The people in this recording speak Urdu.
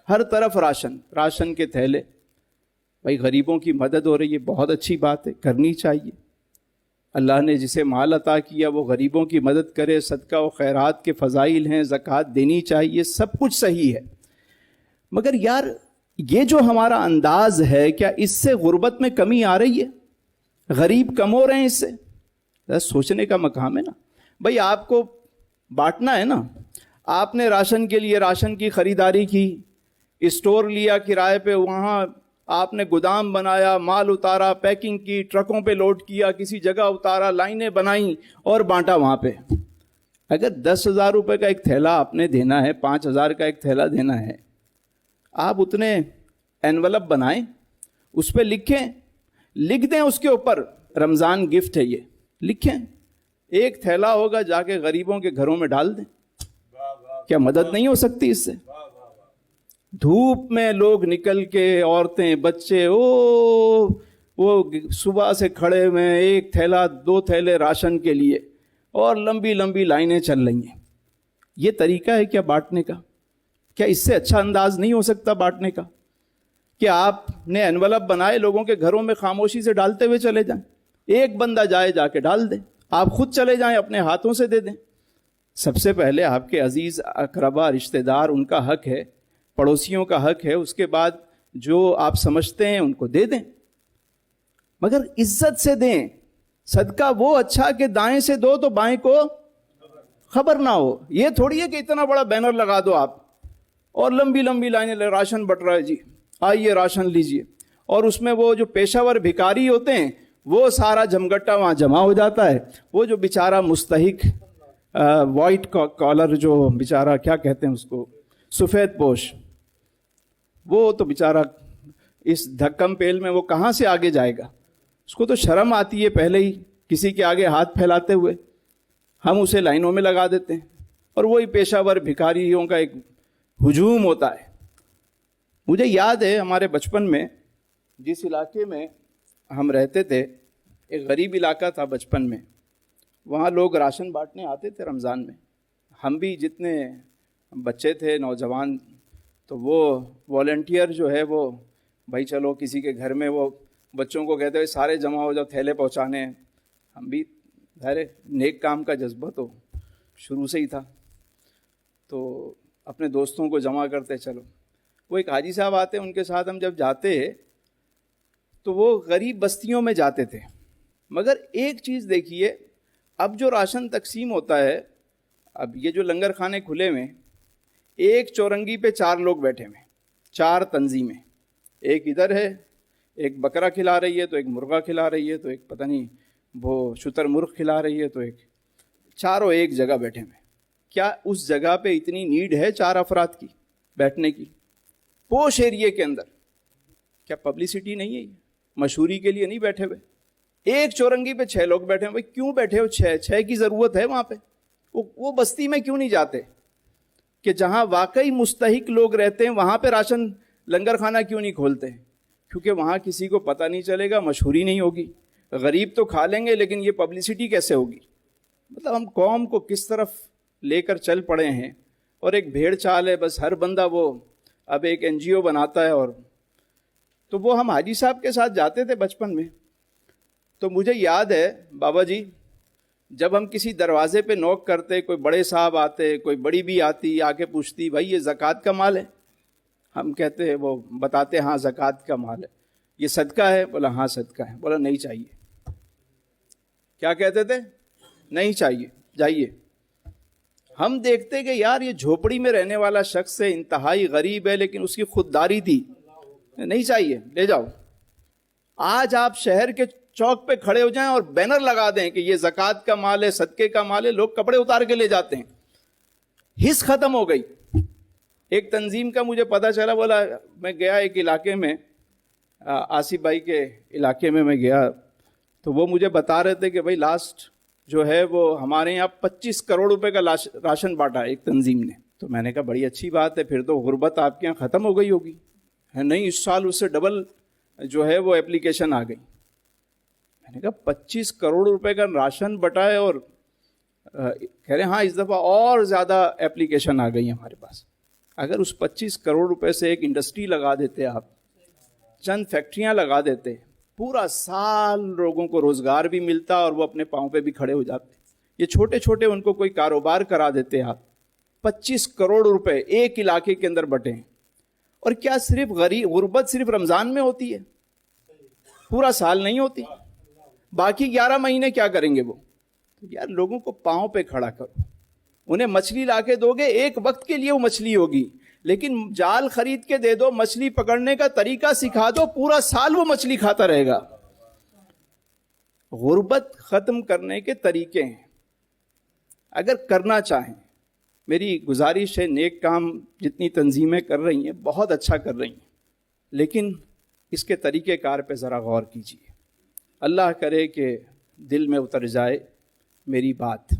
ہر طرف راشن، راشن کے تھیلے. بھائی غریبوں کی مدد ہو رہی ہے، بہت اچھی بات ہے، کرنی چاہیے. اللہ نے جسے مال عطا کیا وہ غریبوں کی مدد کرے، صدقہ و خیرات کے فضائل ہیں، زکوٰۃ دینی چاہیے، سب کچھ صحیح ہے. مگر یار یہ جو ہمارا انداز ہے، کیا اس سے غربت میں کمی آ رہی ہے؟ غریب کم ہو رہے ہیں اس سے؟ سوچنے کا مقام ہے نا. بھائی آپ کو بانٹنا ہے نا، آپ نے راشن کے لیے راشن کی خریداری کی، اسٹور لیا کرائے پہ، وہاں آپ نے گودام بنایا، مال اتارا، پیکنگ کی، ٹرکوں پہ لوڈ کیا، کسی جگہ اتارا، لائنیں بنائیں اور بانٹا وہاں پہ. اگر 10,000 روپے کا ایک تھیلا آپ نے دینا ہے، 5,000 کا ایک تھیلا دینا ہے، آپ اتنے انویلپ بنائیں، اس پہ لکھ دیں اس کے اوپر رمضان گفٹ ہے، یہ لکھیں. ایک تھیلا ہوگا، جا کے غریبوں کے گھروں میں ڈال دیں. کیا مدد نہیں ہو سکتی اس سے؟ دھوپ میں لوگ نکل کے، عورتیں بچے، وہ صبح سے کھڑے ہوئے، ایک تھیلا 2 تھیلے راشن کے لیے، اور لمبی لمبی لائنیں چل رہی ہیں. یہ طریقہ ہے کیا بانٹنے کا؟ کیا اس سے اچھا انداز نہیں ہو سکتا بانٹنے کا کہ آپ نے انویلپ بنائے، لوگوں کے گھروں میں خاموشی سے ڈالتے ہوئے چلے جائیں؟ ایک بندہ جائے، جا کے ڈال دے، آپ خود چلے جائیں، اپنے ہاتھوں سے دے دیں. سب سے پہلے آپ کے عزیز اقربا، رشتہ دار، ان کا حق ہے، پڑوسیوں کا حق ہے. اس کے بعد جو آپ سمجھتے ہیں ان کو دے دیں، مگر عزت سے دیں. صدقہ وہ اچھا کہ دائیں سے دو تو بائیں کو خبر نہ ہو. یہ تھوڑی ہے کہ اتنا بڑا بینر لگا دو آپ اور لمبی لمبی لائنیں، راشن بٹ رہا ہے جی، آئیے راشن لیجئے. اور اس میں وہ جو پیشہ ور بھکاری ہوتے ہیں، وہ سارا جمگٹا وہاں جمع ہو جاتا ہے. وہ جو بیچارہ مستحق وائٹ کالر، جو بیچارہ کیا کہتے ہیں اس کو، سفید پوش، وہ تو بیچارہ اس دھکم پیل میں وہ کہاں سے آگے جائے گا؟ اس کو تو شرم آتی ہے پہلے ہی کسی کے آگے ہاتھ پھیلاتے ہوئے. ہم اسے لائنوں میں لگا دیتے ہیں، اور وہی پیشہ ور بھکاریوں کا ایک ہجوم ہوتا ہے. مجھے یاد ہے ہمارے بچپن میں جس علاقے میں ہم رہتے تھے، ایک غریب علاقہ تھا بچپن میں، وہاں لوگ راشن بانٹنے آتے تھے رمضان میں. ہم بھی جتنے بچے تھے، نوجوان، تو وہ والنٹیئر جو ہے، وہ بھائی چلو کسی کے گھر میں، وہ بچوں کو کہتے ہوئے سارے جمع ہو جاؤ، تھیلے پہنچانے ہیں. ہم بھی ظاہر نیک کام کا جذبہ تو شروع سے ہی تھا، تو اپنے دوستوں کو جمع کرتے. چلو، وہ ایک حاجی صاحب آتے، ان کے ساتھ ہم جب جاتے تو وہ غریب بستیوں میں جاتے تھے. مگر ایک چیز دیکھیے، اب جو راشن تقسیم ہوتا ہے، اب یہ جو لنگر خانے کھلے ہوئے، ایک چورنگی پہ 4 لوگ بیٹھے ہوئے، 4 تنظیمیں. ایک ادھر ہے، ایک بکرا کھلا رہی ہے، تو ایک مرغا کھلا رہی ہے، تو ایک پتہ نہیں وہ شتر مرغ کھلا رہی ہے، تو ایک، چاروں ایک جگہ بیٹھے ہوئے. کیا اس جگہ پہ اتنی نیڈ ہے 4 افراد کی بیٹھنے کی؟ پوش ایریے کے اندر کیا پبلسٹی نہیں ہے؟ یہ مشہوری کے لیے نہیں بیٹھے ہوئے. ایک چورنگی پہ 6 لوگ بیٹھے ہوئے. کیوں بیٹھے ہو؟ 6 کی ضرورت ہے وہاں پہ. وہ بستی میں کیوں نہیں جاتے کہ جہاں واقعی مستحق لوگ رہتے ہیں، وہاں پہ راشن لنگر خانہ کیوں نہیں کھولتے؟ کیونکہ وہاں کسی کو پتہ نہیں چلے گا، مشہوری نہیں ہوگی. غریب تو کھا لیں گے، لیکن یہ پبلسٹی کیسے ہوگی؟ مطلب ہم قوم کو کس طرف لے کر چل پڑے ہیں. اور ایک بھیڑ چال ہے، بس ہر بندہ وہ اب ایک NGO بناتا ہے. اور تو وہ ہم حاجی صاحب کے ساتھ جاتے تھے بچپن میں. تو مجھے یاد ہے بابا جی، جب ہم کسی دروازے پہ نوک کرتے، کوئی بڑے صاحب آتے، کوئی بڑی بھی آتی، آ کے پوچھتی بھائی یہ زکوٰۃ کا مال ہے؟ ہم کہتے، وہ بتاتے ہاں زکوٰۃ کا مال ہے. یہ صدقہ ہے؟ بولا ہاں صدقہ ہے. بولا نہیں چاہیے. کیا کہتے تھے؟ نہیں چاہیے، جائیے. ہم دیکھتے کہ یار یہ جھوپڑی میں رہنے والا شخص ہے، انتہائی غریب ہے، لیکن اس کی خودداری تھی، نہیں چاہیے، لے جاؤ. آج آپ شہر کے چوک پہ کھڑے ہو جائیں اور بینر لگا دیں کہ یہ زکوٰۃ کا مال ہے، صدقے کا مال ہے، لوگ کپڑے اتار کے لے جاتے ہیں. حس ختم ہو گئی. ایک تنظیم کا مجھے پتا چلا، بولا میں گیا ایک علاقے میں، آصف بھائی کے علاقے میں گیا، تو وہ مجھے بتا رہے تھے کہ بھائی لاسٹ جو ہے وہ ہمارے یہاں 25 کروڑ روپے کا راشن بانٹا ایک تنظیم نے. تو میں نے کہا بڑی اچھی بات ہے، پھر تو غربت آپ کے یہاں ختم ہو گئی ہوگی. نہیں، اس سال اس سے ڈبل جو ہے وہ اپلیکیشن آ گئی. میں نے کہا 25 کروڑ روپے کا راشن بٹا ہے، اور کہہ رہے ہاں اس دفعہ اور زیادہ اپلیکیشن آ گئی ہمارے پاس. اگر اس 25 کروڑ روپے سے ایک انڈسٹری لگا دیتے آپ، چند فیکٹریاں لگا دیتے، پورا سال لوگوں کو روزگار بھی ملتا اور وہ اپنے پاؤں پہ بھی کھڑے ہو جاتے. یہ چھوٹے چھوٹے ان کو کوئی کاروبار کرا دیتے آپ. 25 کروڑ روپے ایک علاقے کے اندر بٹے ہیں. اور کیا صرف غربت صرف رمضان میں ہوتی ہے؟ پورا سال نہیں ہوتی. باقی 11 مہینے کیا کریں گے وہ؟ یار لوگوں کو پاؤں پہ کھڑا کرو. انہیں مچھلی لا کے دو گے، ایک وقت کے لیے وہ مچھلی ہوگی، لیکن جال خرید کے دے دو، مچھلی پکڑنے کا طریقہ سکھا دو، پورا سال وہ مچھلی کھاتا رہے گا. غربت ختم کرنے کے طریقے ہیں اگر کرنا چاہیں. میری گزارش ہے، نیک کام جتنی تنظیمیں کر رہی ہیں بہت اچھا کر رہی ہیں، لیکن اس کے طریقہ کار پہ ذرا غور کیجیے. اللہ کرے کہ دل میں اتر جائے میری بات.